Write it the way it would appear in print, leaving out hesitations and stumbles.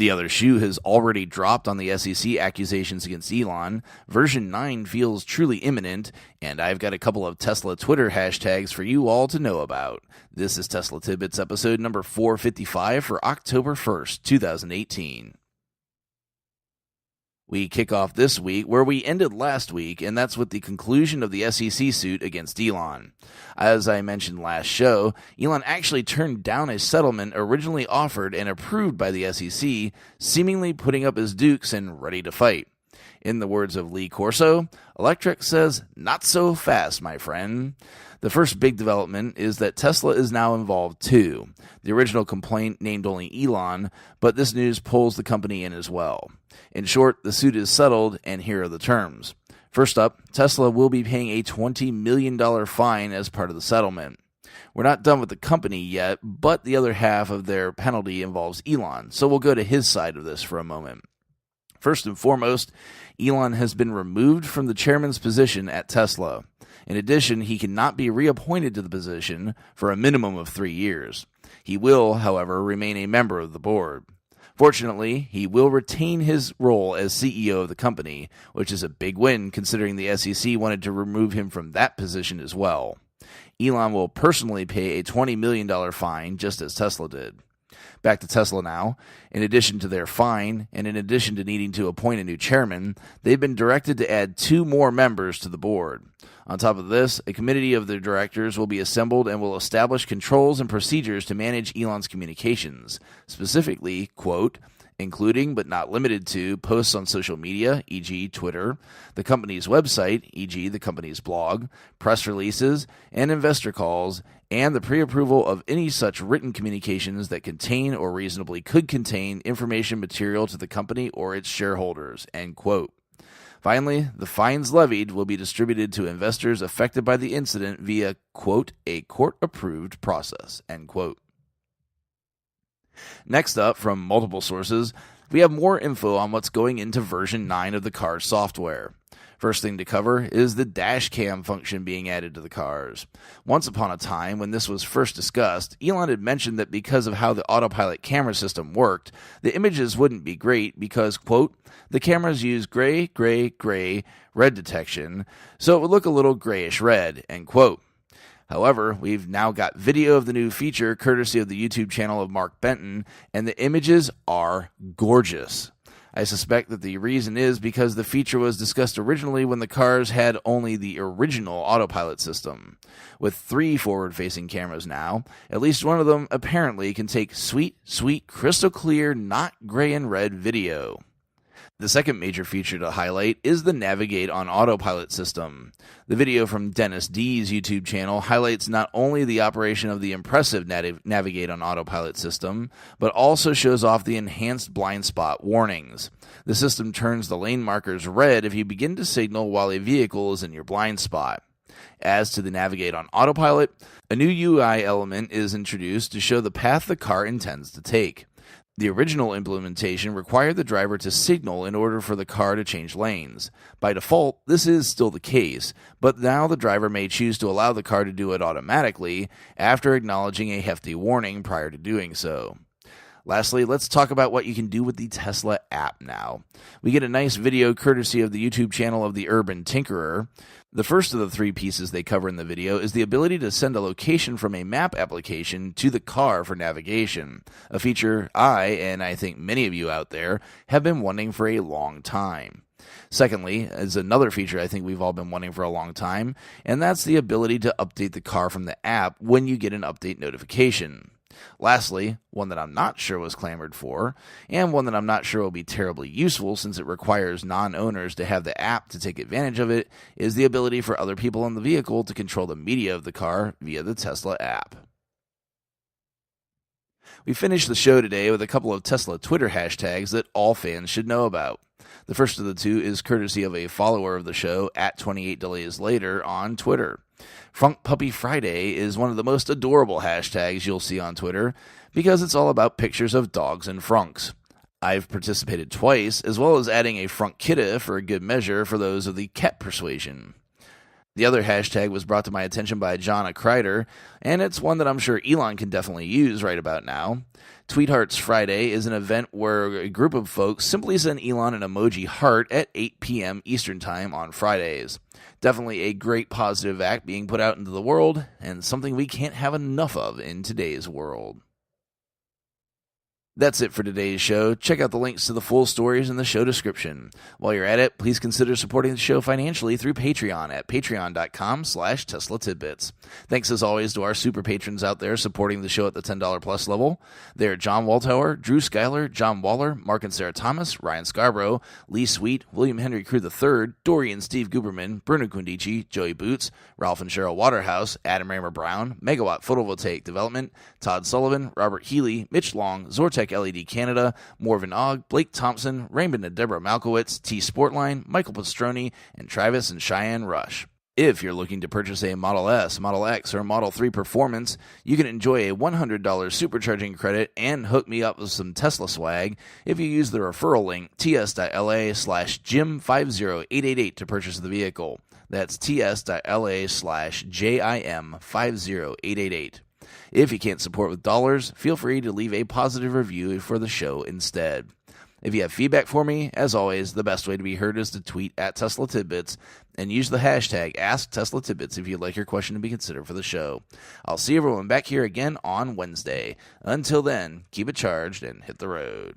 The other shoe has already dropped on the SEC accusations against Elon. Version 9 feels truly imminent, and I've got a couple of Tesla Twitter hashtags for you all to know about. This is Tesla Tidbits episode number 455 for October 1st, 2018. We kick off this week where we ended last week, and that's with the conclusion of the SEC suit against Elon. As I mentioned last show, Elon actually turned down a settlement originally offered and approved by the SEC, seemingly putting up his dukes and ready to fight. In the words of Lee Corso, Electric says, "Not so fast, my friend." The first big development is that Tesla is now involved too. The original complaint named only Elon, but this news pulls the company in as well. In short, the suit is settled, and here are the terms. First up, Tesla will be paying a $20 million fine as part of the settlement. We're not done with the company yet, but the other half of their penalty involves Elon, so we'll go to his side of this for a moment. First and foremost, Elon has been removed from the chairman's position at Tesla. In addition, he cannot be reappointed to the position for a minimum of 3 years. He will, however, remain a member of the board. Fortunately, he will retain his role as CEO of the company, which is a big win considering the SEC wanted to remove him from that position as well. Elon will personally pay a $20 million fine, just as Tesla did. Back to Tesla now. In addition to their fine, and in addition to needing to appoint a new chairman, they've been directed to add 2 more members to the board. On top of this, a committee of the directors will be assembled and will establish controls and procedures to manage Elon's communications, specifically, quote, including but not limited to posts on social media, e.g. Twitter, the company's website, e.g. the company's blog, press releases, and investor calls, and the pre-approval of any such written communications that contain or reasonably could contain information material to the company or its shareholders, end quote. Finally, the fines levied will be distributed to investors affected by the incident via, quote, a court-approved process, end quote. Next up, from multiple sources, we have more info on what's going into version 9 of the car's software. First thing to cover is the dash cam function being added to the cars. Once upon a time, when this was first discussed, Elon had mentioned that because of how the Autopilot camera system worked, the images wouldn't be great because, quote, the cameras use gray, gray, gray red detection, so it would look a little grayish red, end quote. However, we've now got video of the new feature courtesy of the YouTube channel of Mark Benton, and the images are gorgeous. I suspect that the reason is because the feature was discussed originally when the cars had only the original Autopilot system. With 3 forward-facing cameras now, at least one of them apparently can take sweet, crystal clear, not gray and red video. The second major feature to highlight is the Navigate on Autopilot system. The video from Dennis D's YouTube channel highlights not only the operation of the impressive Navigate on Autopilot system, but also shows off the enhanced blind spot warnings. The system turns the lane markers red if you begin to signal while a vehicle is in your blind spot. As to the Navigate on Autopilot, a new UI element is introduced to show the path the car intends to take. The original implementation required the driver to signal in order for the car to change lanes. By default, this is still the case, but now the driver may choose to allow the car to do it automatically after acknowledging a hefty warning prior to doing so. Lastly, let's talk about what you can do with the Tesla app now. We get a nice video courtesy of the YouTube channel of the Urban Tinkerer. The first of the 3 pieces they cover in the video is the ability to send a location from a map application to the car for navigation, a feature and I think many of you out there, have been wanting for a long time. Secondly, is another feature I think we've all been wanting for a long time, and that's the ability to update the car from the app when you get an update notification. Lastly, one that I'm not sure was clamored for, and one that I'm not sure will be terribly useful since it requires non-owners to have the app to take advantage of it, is the ability for other people in the vehicle to control the media of the car via the Tesla app. We finished the show today with a couple of Tesla Twitter hashtags that all fans should know about. The first of the 2 is courtesy of a follower of the show, at 28 Delays Later, on Twitter. Frunk Puppy Friday is one of the most adorable hashtags you'll see on Twitter because it's all about pictures of dogs and frunks. I've participated twice, as well as adding a frunk kidda for a good measure for those of the cat persuasion. The other hashtag was brought to my attention by John Kreider, and it's one that I'm sure Elon can definitely use right about now. Tweethearts Friday is an event where a group of folks simply send Elon an emoji heart at 8 p.m. Eastern Time on Fridays. Definitely a great positive act being put out into the world, and something we can't have enough of in today's world. That's it for today's show. Check out the links to the full stories in the show description. While you're at it, please consider supporting the show financially through Patreon at patreon.com/Tesla Tidbits. Thanks as always to our super patrons out there supporting the show at the $10 plus level. They're John Walthour, Drew Schuyler, John Waller, Mark and Sarah Thomas, Ryan Scarborough, Lee Sweet, William Henry Crew III, Dory and Steve Guberman, Bruno Quindici, Joey Boots, Ralph and Cheryl Waterhouse, Adam Raymer Brown, Megawatt Photovoltaic Development, Todd Sullivan, Robert Healy, Mitch Long, Zortec LED Canada, Morven Ogg, Blake Thompson, Raymond and Deborah Malkowitz, T Sportline, Michael Pastroni, and Travis and Cheyenne Rush. If you're looking to purchase a Model S, Model X, or Model 3 Performance, you can enjoy a $100 supercharging credit and hook me up with some Tesla swag if you use the referral link ts.la/Jim50888 to purchase the vehicle. That's ts.la/JIM50888. If you can't support with dollars, feel free to leave a positive review for the show instead. If you have feedback for me, as always, the best way to be heard is to tweet at Tesla Tidbits and use the hashtag AskTeslaTidbits if you'd like your question to be considered for the show. I'll see everyone back here again on Wednesday. Until then, keep it charged and hit the road.